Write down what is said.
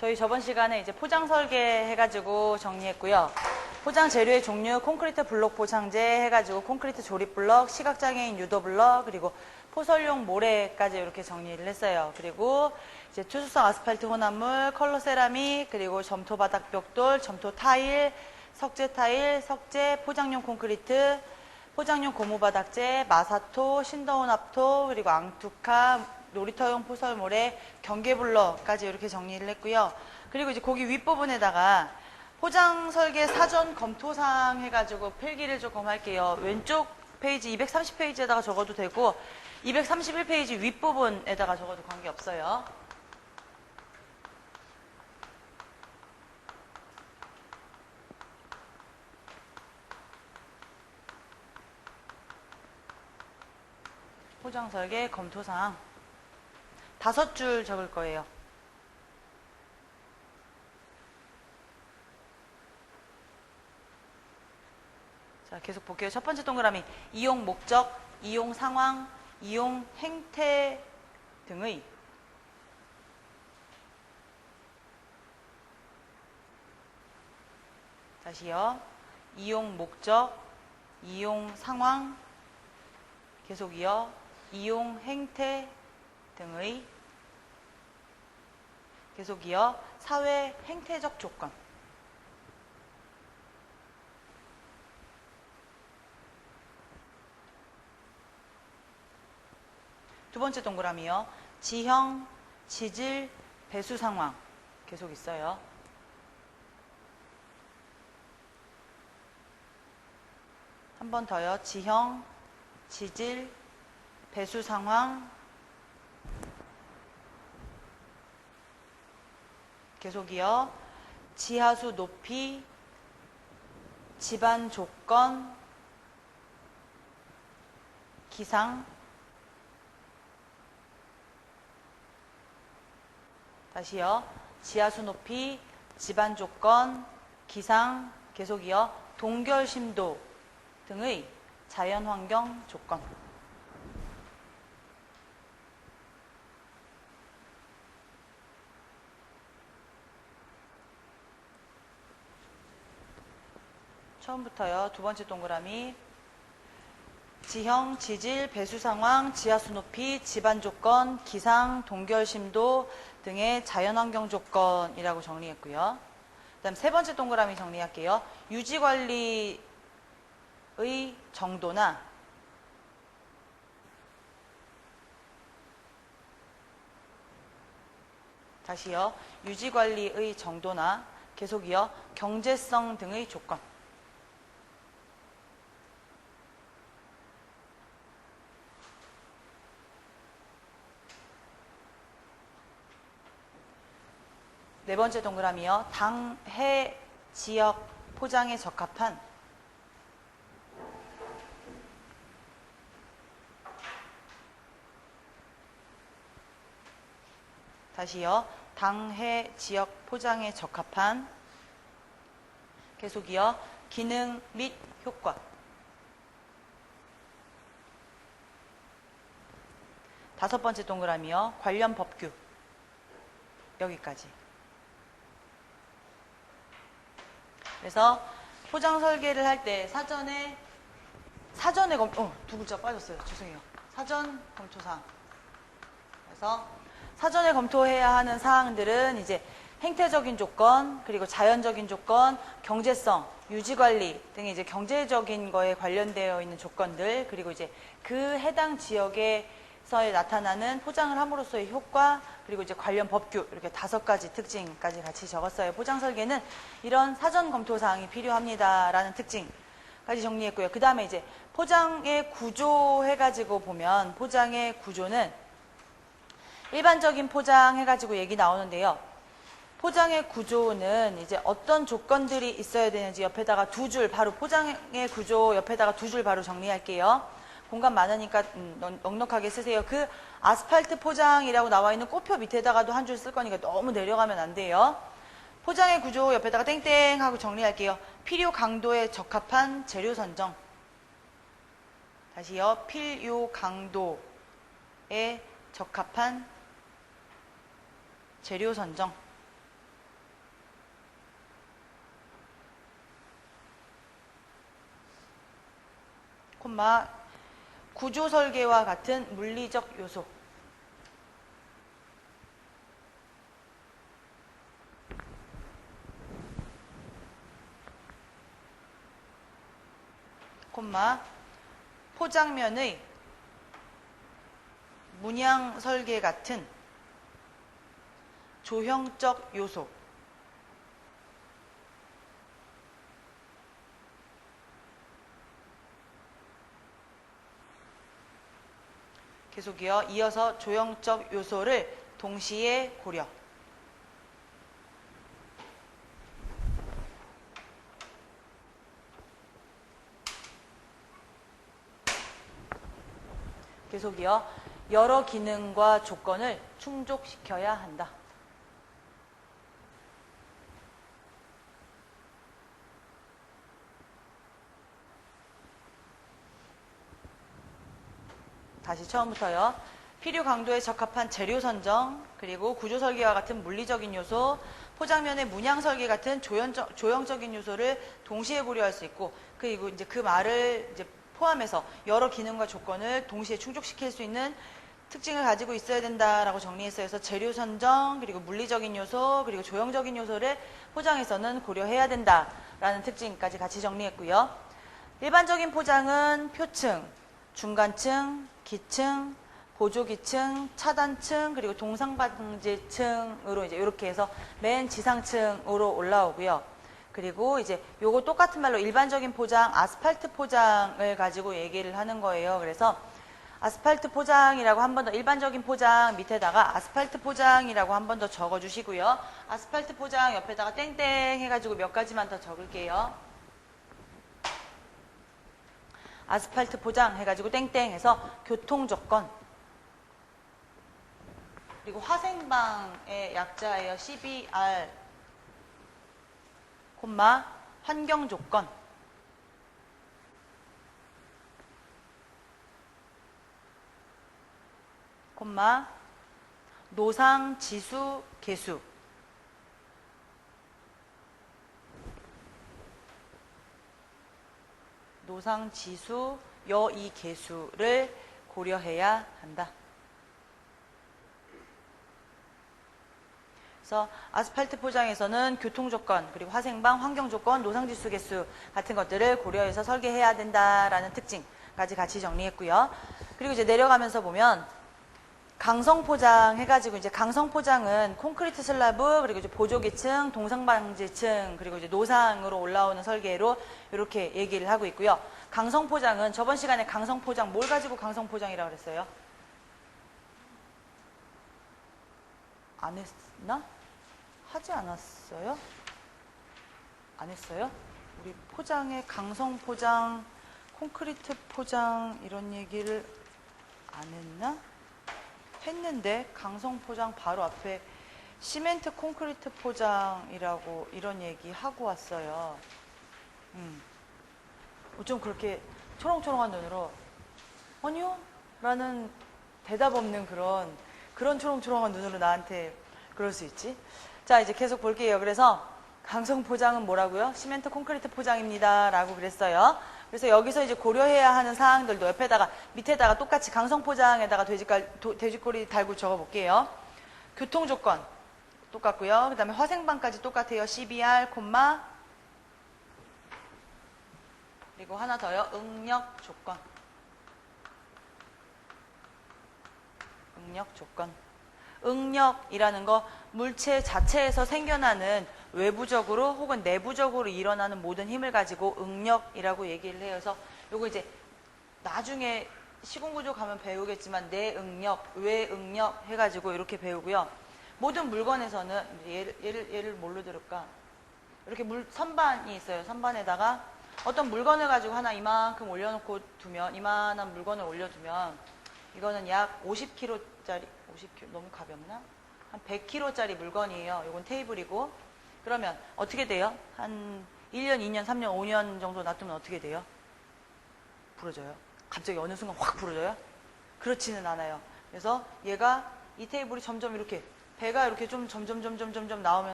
저희 저번 시간에 이제 포장 설계 해가지고 정리했고요. 포장 재료의 종류, 콘크리트 블록 포장재 해가지고 콘크리트 조립 블럭, 시각장애인 유도 블럭, 그리고 포설용 모래까지 이렇게 정리를 했어요. 그리고 이제 투수성 아스팔트 혼합물, 컬러 세라믹, 그리고 점토 바닥 벽돌, 점토 타일, 석재 타일, 석재, 포장용 콘크리트, 포장용 고무 바닥재, 마사토, 신더혼합토, 그리고 앙투카, 놀이터용 포설모래, 경계블럭까지 이렇게 정리를 했고요. 그리고 이제 거기 윗부분에다가 포장 설계 사전 검토사항 해가지고 필기를 조금 할게요. 왼쪽 페이지 230페이지에다가 적어도 되고 231페이지 윗부분에다가 적어도 관계없어요. 포장 설계 검토사항 5줄 적을 거예요. 자, 계속 볼게요. 첫 번째 동그라미 이용 목적, 이용 상황, 이용 행태 등의 다시요. 이용 목적, 이용 상황, 계속이요. 이용 행태 등의 계속이요. 사회 행태적 조건. 두 번째 동그라미요. 지형, 지질, 배수 상황. 계속 있어요. 한 번 더요. 지형, 지질, 배수 상황. 계속이요. 지하수 높이, 집안 조건, 기상. 다시요. 지하수 높이, 집안 조건, 기상, 계속이요. 동결 심도 등의 자연환경 조건. 처음부터요. 두 번째 동그라미 지형, 지질, 배수 상황, 지하수 높이, 집안 조건, 기상, 동결 심도 등의 자연환경 조건이라고 정리했고요. 그 다음 세 번째 동그라미 정리할게요. 유지관리의 정도나 다시요. 유지관리의 정도나 계속이요. 경제성 등의 조건. 네 번째 동그라미요. 당, 해, 지역, 포장에 적합한 다시요. 당, 해, 지역, 포장에 적합한 계속이요. 기능 및 효과. 다섯 번째 동그라미요. 관련 법규. 여기까지. 그래서 포장 설계를 할 때 사전에 두 글자 빠졌어요. 죄송해요. 사전 검토사항. 그래서 사전에 검토해야 하는 사항들은 이제 행태적인 조건, 그리고 자연적인 조건, 경제성, 유지관리 등의 이제 경제적인 거에 관련되어 있는 조건들, 그리고 이제 그 해당 지역에서 나타나는 포장을 함으로써의 효과, 그리고 이제 관련 법규, 이렇게 5가지 특징까지 같이 적었어요. 포장 설계는 이런 사전 검토 사항이 필요합니다라는 특징까지 정리했고요. 그 다음에 이제 포장의 구조 해가지고 보면 포장의 구조는 일반적인 포장 해가지고 얘기 나오는데요. 포장의 구조는 이제 어떤 조건들이 있어야 되는지 옆에다가 2줄 바로 포장의 구조 옆에다가 2줄 바로 정리할게요. 공간 많으니까 넉넉하게 쓰세요. 그 아스팔트 포장이라고 나와 있는 꽃표 밑에다가도 한 줄 쓸 거니까 너무 내려가면 안 돼요. 포장의 구조 옆에다가 땡땡 하고 정리할게요. 필요 강도에 적합한 재료 선정. 다시요. 필요 강도에 적합한 재료 선정. 콤마 구조 설계와 같은 물리적 요소. 콤마 포장면의 문양 설계 같은 조형적 요소. 계속이요. 이어서 조형적 요소를 동시에 고려. 계속이요. 여러 기능과 조건을 충족시켜야 한다. 다시 처음부터요. 필요 강도에 적합한 재료 선정, 그리고 구조 설계와 같은 물리적인 요소, 포장면의 문양 설계 같은 조형적인 요소를 동시에 고려할 수 있고, 그리고 이제 그 말을 이제 포함해서 여러 기능과 조건을 동시에 충족시킬 수 있는 특징을 가지고 있어야 된다라고 정리했어요. 그래서 재료 선정, 그리고 물리적인 요소, 그리고 조형적인 요소를 포장에서는 고려해야 된다라는 특징까지 같이 정리했고요. 일반적인 포장은 표층, 중간층, 기층, 보조기층, 차단층, 그리고 동상방지층으로 이제 이렇게 해서 맨 지상층으로 올라오고요. 그리고 이제 요거 똑같은 말로 일반적인 포장, 아스팔트 포장을 가지고 얘기를 하는 거예요. 그래서 아스팔트 포장이라고 한 번 더, 일반적인 포장 밑에다가 아스팔트 포장이라고 한 번 더 적어주시고요. 아스팔트 포장 옆에다가 땡땡 해가지고 몇 가지만 더 적을게요. 아스팔트 포장 해가지고 땡땡 해서 교통조건, 그리고 화생방의 약자예요. CBR, 콤마 환경조건, 콤마 노상지수 계수, 노상지수 여이 계수를 고려해야 한다. 그래서 아스팔트 포장에서는 교통조건, 그리고 화생방, 환경조건, 노상지수 계수 같은 것들을 고려해서 설계해야 된다라는 특징까지 같이 정리했고요. 그리고 이제 내려가면서 보면 강성포장 해가지고 이제 강성포장은 콘크리트 슬라브, 그리고 이제 보조기층, 동상방지층, 그리고 이제 노상으로 올라오는 설계로 이렇게 얘기를 하고 있고요. 강성포장은 저번 시간에 강성포장 뭘 가지고 강성포장이라고 그랬어요? 안 했나? 하지 않았어요? 안 했어요? 우리 포장에 강성포장, 콘크리트 포장 이런 얘기를 안 했나? 했는데 강성포장 바로 앞에 시멘트 콘크리트 포장이라고 이런 얘기 하고 왔어요. 좀 그렇게 초롱초롱한 눈으로 아니요? 라는 대답 없는 그런 초롱초롱한 눈으로 나한테 그럴 수 있지. 자, 이제 계속 볼게요. 그래서 강성포장은 뭐라고요? 시멘트 콘크리트 포장입니다 라고 그랬어요. 그래서 여기서 이제 고려해야 하는 사항들도 옆에다가 밑에다가 똑같이 강성포장에다가 돼지꼬리 달고 적어볼게요. 교통조건 똑같고요. 그 다음에 화생방까지 똑같아요. CBR, 그리고 하나 더요. 응력조건. 응력조건. 응력이라는 거 물체 자체에서 생겨나는 외부적으로 혹은 내부적으로 일어나는 모든 힘을 가지고 응력이라고 얘기를 해요. 그래서 요거 이제 나중에 시공구조 가면 배우겠지만 내응력, 외응력 해가지고 이렇게 배우고요. 모든 물건에서는 얘를 뭘로 들을까? 이렇게 선반이 있어요. 선반에다가 어떤 물건을 가지고 하나 이만큼 올려놓고 두면, 이만한 물건을 올려두면 이거는 약 50kg짜리, 50kg 너무 가볍나? 한 100kg짜리 물건이에요. 이건 테이블이고. 그러면 어떻게 돼요? 한 1년, 2년, 3년, 5년 정도 놔두면 어떻게 돼요? 부러져요. 갑자기 어느 순간 확 부러져요? 그렇지는 않아요. 그래서 얘가 이 테이블이 점점 이렇게 배가 이렇게 좀 점점 나오면